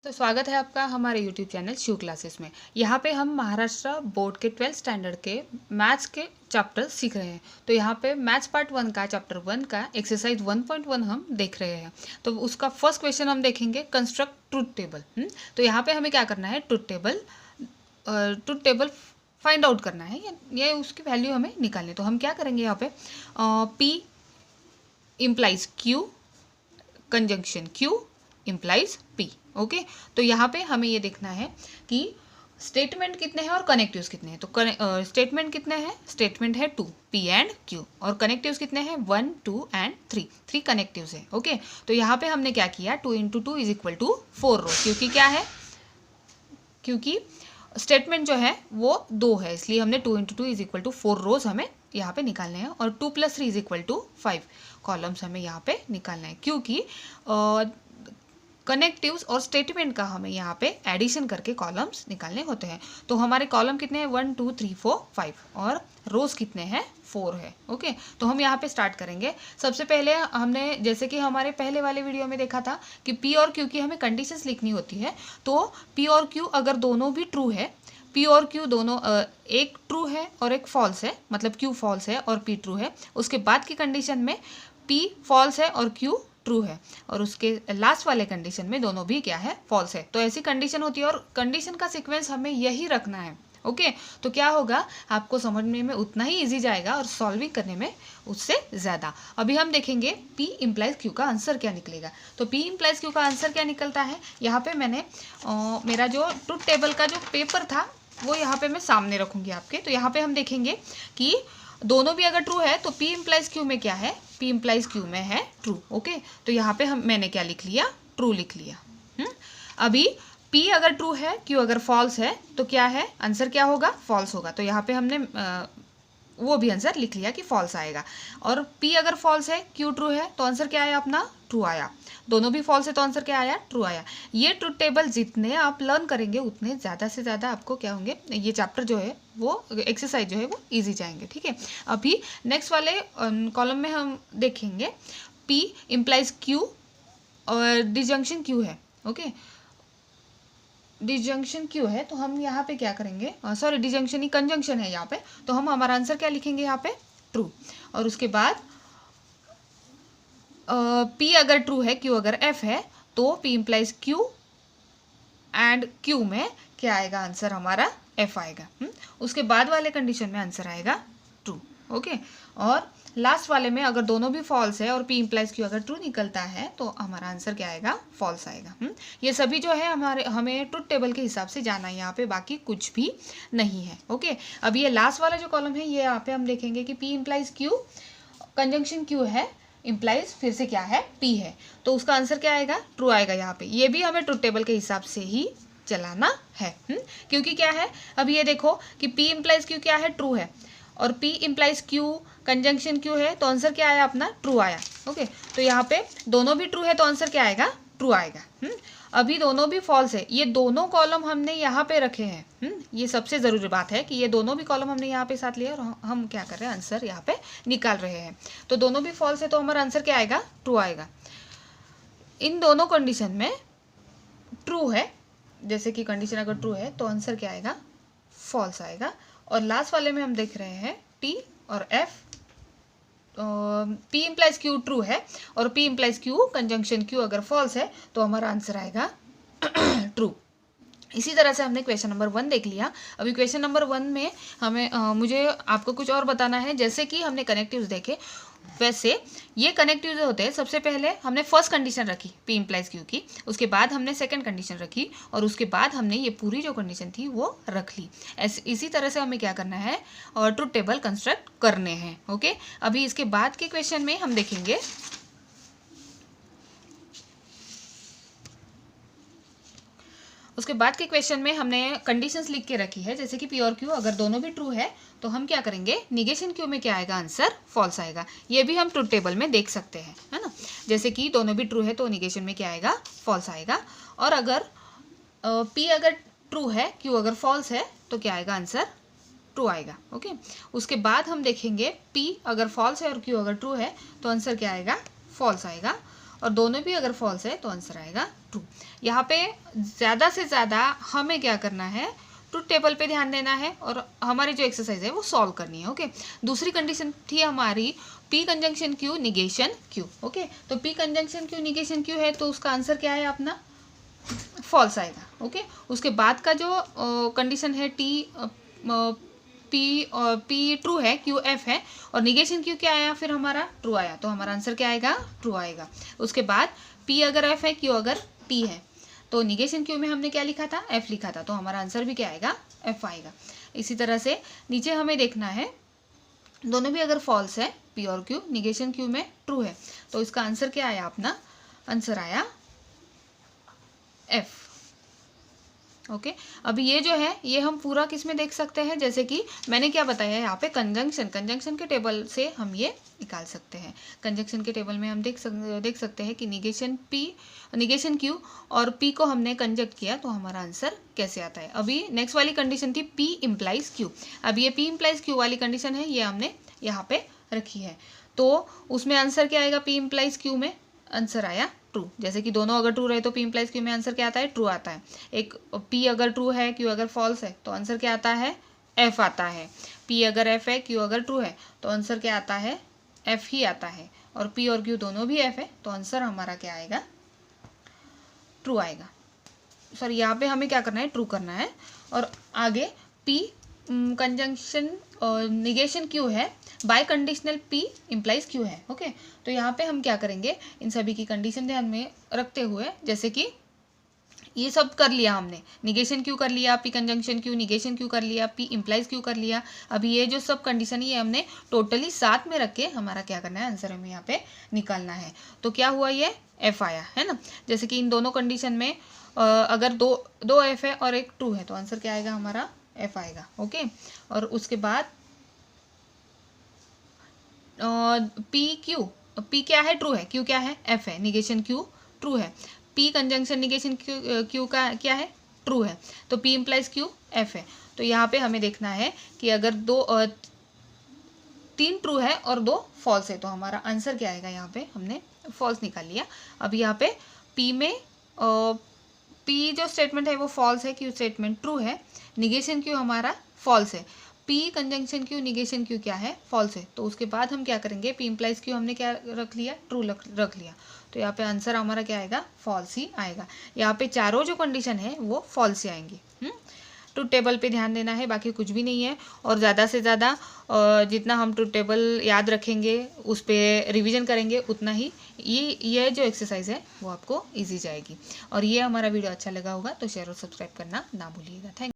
तो स्वागत है आपका हमारे YouTube चैनल शिव क्लासेस में। यहाँ पे हम महाराष्ट्र बोर्ड के 12th स्टैंडर्ड के मैथ्स के चैप्टर सीख रहे हैं। तो यहाँ पे मैथ्स पार्ट 1 का चैप्टर 1 का एक्सरसाइज 1.1 हम देख रहे हैं। तो उसका फर्स्ट क्वेश्चन हम देखेंगे, कंस्ट्रक्ट ट्रुथ टेबल। तो यहाँ पे हमें क्या करना है, ट्रुथ टेबल फाइंड आउट करना है, ये उसकी वैल्यू हमें निकालनी है। तो हम क्या करेंगे, यहाँ पे P implies Q, conjunction Q implies P। Okay, तो यहाँ पे हमें ये देखना है कि स्टेटमेंट कितने हैं और कनेक्टिव्स कितने हैं। तो स्टेटमेंट कितने हैं, स्टेटमेंट है 2 P एंड Q, और कनेक्टिव्स कितने हैं 1 2 एंड 3 कनेक्टिव्स है। ओके, तो यहाँ पे हमने क्या किया, 2 × 2 = 4 रो, क्योंकि स्टेटमेंट जो है वो 2 है, इसलिए हमने 2 × 2 = 4 रोज हमें यहाँ पे निकालने हैं, और 2 + 3 = 5 कॉलम्स हमें यहाँ पे निकालना है, क्योंकि कनेक्टिव्स और स्टेटमेंट का हमें यहाँ पे एडिशन करके कॉलम्स निकालने होते हैं। तो हमारे कॉलम कितने हैं 1 2 3 4 5, और रोज कितने हैं 4 है। ओके, तो हम यहाँ पे स्टार्ट करेंगे। सबसे पहले हमने, जैसे कि हमारे पहले वाले वीडियो में देखा था कि P और Q की हमें कंडीशंस लिखनी होती है। तो P और Q अगर दोनों भी ट्रू है, P और Q दोनों एक ट्रू है और एक फॉल्स है, मतलब Q फॉल्स है और P ट्रू है, उसके बाद की कंडीशन में P फॉल्स है और Q ट्रू है, और उसके लास्ट वाले कंडीशन में दोनों भी क्या है, फॉल्स है। तो ऐसी कंडीशन होती है, और कंडीशन का सीक्वेंस हमें यही रखना है। ओके, तो क्या होगा, आपको समझने में उतना ही इजी जाएगा और सॉल्विंग करने में उससे ज़्यादा। अभी हम देखेंगे P इम्प्लाइज Q का आंसर क्या निकलेगा। तो P इम्प्लाइज Q का आंसर क्या निकलता है, यहाँ पे मैंने मेरा जो ट्रुथ टेबल का जो पेपर था वो यहाँ पे मैं सामने रखूँगी आपके। तो यहाँ पे हम देखेंगे कि दोनों भी अगर ट्रू है तो P इम्प्लाइज Q में क्या है, P इम्प्लाइज Q में है ट्रू। ओके, तो यहाँ पे मैंने क्या लिख लिया, ट्रू लिख लिया। अभी P अगर ट्रू है, Q अगर फॉल्स है, तो क्या है, आंसर क्या होगा, फॉल्स होगा। तो यहाँ पे हमने वो भी आंसर लिख लिया कि फॉल्स आएगा। और P अगर फॉल्स है, Q ट्रू है, तो आंसर क्या आया अपना, ट्रू आया। दोनों भी फॉल्स है तो आंसर क्या आया, ट्रू आया। ये ट्रुथ टेबल जितने आप लर्न करेंगे उतने ज़्यादा से ज़्यादा आपको क्या होंगे, ये चैप्टर जो है वो एक्सरसाइज जो है वो इजी जाएंगे। ठीक है, अभी नेक्स्ट वाले कॉलम में हम देखेंगे P इम्प्लाइज Q और डिजंक्शन Q है। ओके, डिजंक्शन Q है, तो हम यहाँ पे क्या करेंगे, सॉरी डिजंक्शन ही कंजंक्शन है यहाँ पे, तो हम हमारा आंसर क्या लिखेंगे यहाँ पे, ट्रू। और उसके बाद P अगर ट्रू है, Q अगर F है, तो P implies Q and Q में क्या आएगा, आंसर हमारा F आएगा। उसके बाद वाले कंडीशन में आंसर आएगा ट्रू। ओके, और लास्ट वाले में अगर दोनों भी फॉल्स है और P इम्प्लाइज Q अगर ट्रू निकलता है तो हमारा आंसर क्या आएगा, फॉल्स आएगा। ये सभी जो है हमें ट्रुथ टेबल के हिसाब से जाना है यहाँ पे, बाकी कुछ भी नहीं है। ओके, अब ये लास्ट वाला जो कॉलम है, ये यहाँ पे हम देखेंगे कि P implies Q, conjunction Q है, इम्प्लाइज फिर से क्या है, P है, तो उसका आंसर क्या आएगा, ट्रू आएगा। यहाँ पे ये भी हमें ट्रुथ टेबल के हिसाब से ही चलाना है। क्योंकि क्या है, अब ये देखो कि P इम्प्लाइज Q क्या है, ट्रू है, और P implies Q conjunction Q है, तो आंसर क्या आया अपना, ट्रू आया। ओके, तो यहाँ पे दोनों भी ट्रू है तो आंसर क्या आएगा, ट्रू आएगा। अभी दोनों भी फॉल्स है, ये दोनों कॉलम हमने यहाँ पे रखे हैं। ये सबसे ज़रूरी बात है कि ये दोनों भी कॉलम हमने यहाँ पे साथ लिया और हम क्या कर रहे हैं, आंसर यहाँ पे निकाल रहे हैं। तो दोनों भी फॉल्स है तो हमारा आंसर क्या आएगा, ट्रू आएगा। इन दोनों कंडीशन में ट्रू है, जैसे कि कंडीशन अगर ट्रू है तो आंसर क्या आएगा, फॉल्स आएगा। और लास्ट वाले में हम देख रहे हैं T और F, P implies Q true है और P implies Q conjunction Q अगर फॉल्स है तो हमारा आंसर आएगा ट्रू। इसी तरह से हमने क्वेश्चन नंबर 1 देख लिया। अभी क्वेश्चन नंबर 1 में हमें मुझे आपको कुछ और बताना है। जैसे कि हमने कनेक्टिव्स देखे, वैसे ये कनेक्टिव जो होते हैं, सबसे पहले हमने फर्स्ट कंडीशन रखी P इम्प्लाइज Q की, उसके बाद हमने सेकंड कंडीशन रखी, और उसके बाद हमने ये पूरी जो कंडीशन थी वो रख ली। इसी तरह से हमें क्या करना है, और ट्रुथ टेबल कंस्ट्रक्ट करने हैं। ओके, अभी इसके बाद के क्वेश्चन में हम देखेंगे उसके बाद के क्वेश्चन में हमने कंडीशंस लिख के रखी है, जैसे कि P और Q अगर दोनों भी ट्रू है तो हम क्या करेंगे, निगेशन Q में क्या आएगा, आंसर फॉल्स आएगा। ये भी हम ट्रुथ टेबल में देख सकते हैं, है ना। जैसे कि दोनों भी ट्रू है तो निगेशन में क्या आएगा, फॉल्स आएगा। और अगर P अगर ट्रू है, Q अगर फॉल्स है, तो क्या आएगा, आंसर ट्रू आएगा। ओके, उसके बाद हम देखेंगे P अगर फॉल्स है और Q अगर ट्रू है तो आंसर क्या आएगा, फॉल्स आएगा। और दोनों भी अगर फॉल्स है तो आंसर आएगा ट्रू। यहाँ पे ज़्यादा से ज़्यादा हमें क्या करना है, ट्रुथ टेबल पे ध्यान देना है और हमारी जो एक्सरसाइज है वो सॉल्व करनी है। ओके, दूसरी कंडीशन थी हमारी P conjunction Q negation Q. Okay, तो P conjunction Q negation Q है तो उसका आंसर क्या है अपना, फॉल्स आएगा। ओके, उसके बाद का जो कंडीशन है टी पी ट्रू है, क्यू एफ है और निगेशन क्यू क्या आया फिर हमारा ट्रू आया, तो हमारा आंसर क्या आएगा, ट्रू आएगा। उसके बाद पी अगर एफ है, क्यू अगर टी है, तो निगेशन क्यू में हमने क्या लिखा था, एफ लिखा था, तो हमारा आंसर भी क्या आएगा, एफ आएगा। इसी तरह से नीचे हमें देखना है दोनों भी अगर फॉल्स है, पी और क्यू, निगेशन क्यू में ट्रू है, तो इसका आंसर क्या आया, अपना आंसर आया एफ। ओके, अभी ये जो है ये हम पूरा किस में देख सकते हैं, जैसे कि मैंने क्या बताया यहाँ पे कंजंक्शन के टेबल से हम ये निकाल सकते हैं। कंजंक्शन के टेबल में हम देख सकते हैं कि निगेशन क्यू और पी को हमने कंजक्ट किया तो हमारा आंसर कैसे आता है। अभी नेक्स्ट वाली कंडीशन थी पी इम्प्लाइज क्यू। अब ये पी इम्प्लाइज क्यू वाली कंडीशन है, ये हमने यहाँ पे रखी है, तो उसमें आंसर क्या आएगा, पी इम्प्लाइज क्यू में आंसर आया ट्रू। जैसे कि दोनों अगर ट्रू रहे तो पी इम्प्लाइज क्यू में आंसर क्या आता है, ट्रू आता है। एक पी अगर ट्रू है, क्यू अगर फॉल्स है, तो आंसर क्या आता है, एफ आता है। पी अगर एफ है, क्यू अगर ट्रू है, तो आंसर क्या आता है, एफ ही आता है। और पी और क्यू दोनों भी एफ है, तो आंसर हमारा क्या आएगा, ट्रू आएगा। सॉरी, यहाँ पे हमें क्या करना है, ट्रू करना है। और आगे पी कंजंक्शन निगेशन क्यू है, bye conditional P implies Q है। ओके, तो यहाँ पे हम क्या करेंगे, इन सभी की कंडीशन ध्यान में रखते हुए, जैसे कि ये सब कर लिया हमने, निगेशन क्यू कर लिया, P conjunction Q, negation Q कर लिया, पी इम्प्लाइज क्यू कर लिया। अभी ये जो सब कंडीशन है ये हमने टोटली साथ में रख के हमारा क्या करना है, आंसर हमें यहाँ पे निकालना है। तो क्या हुआ, ये एफ आया है ना। जैसे कि इन दोनों कंडीशन में अगर दो एफ है और एक ट्रू है, तो आंसर क्या आएगा, हमारा एफ आएगा। ओके, और उसके बाद पी क्यू, पी क्या है, ट्रू है, क्यू क्या है, एफ है, निगेशन क्यू ट्रू है, पी कंजंक्शन निगेशन क्यू का क्या है, ट्रू है, तो पी इम्प्लाइज क्यू एफ है। तो यहाँ पे हमें देखना है कि अगर तीन ट्रू है और 2 फॉल्स है, तो हमारा आंसर क्या आएगा, यहाँ पे हमने फॉल्स निकाल लिया। अब यहाँ पे पी में पी जो स्टेटमेंट है वो फॉल्स है, क्यू स्टेटमेंट ट्रू है, निगेशन क्यू हमारा फॉल्स है, P conjunction Q negation Q क्या है, फॉल्स है। तो उसके बाद हम क्या करेंगे, पी इम्प्लाइज क्यू हमने क्या रख लिया, ट्रू रख लिया, तो यहाँ पे आंसर हमारा क्या आएगा, फॉल्स ही आएगा। यहाँ पे चारों जो कंडीशन है वो फॉल्स ही आएंगी। ट्रुथ टेबल पे ध्यान देना है, बाकी कुछ भी नहीं है। और ज़्यादा से ज़्यादा जितना हम ट्रुथ टेबल याद रखेंगे, उस पर रिविज़न करेंगे, उतना ही ये जो एक्सरसाइज है वो आपको ईजी जाएगी। और ये हमारा वीडियो अच्छा लगा होगा तो शेयर और सब्सक्राइब करना ना भूलिएगा। थैंक